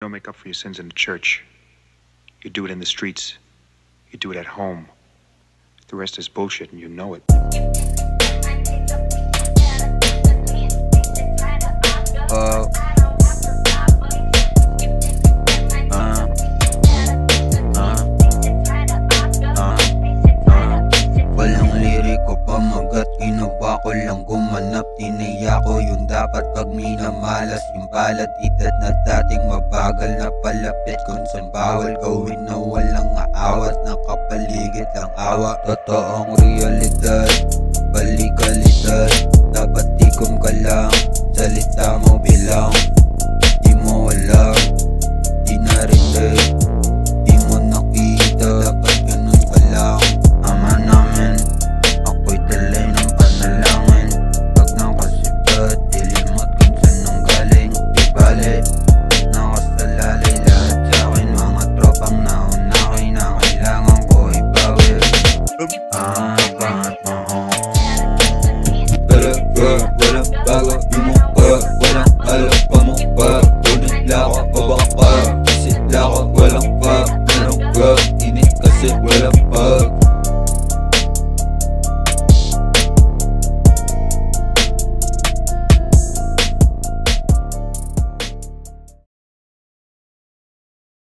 don't make up for your sins in the church. You do it in the streets. You do it at home. The rest is bullshit and you know it. Walang liriko pamagat, ginawa ko lang gumanap. Tinaya ko yung dapat pag minamalas. Yung palatidad na dating mabagal na palapit, kung saan bawal gawin na walang aawat. Nakapaligid ang awa, totoong realidad, balikalidad. Dapat ikom ka lang, salita mo bilang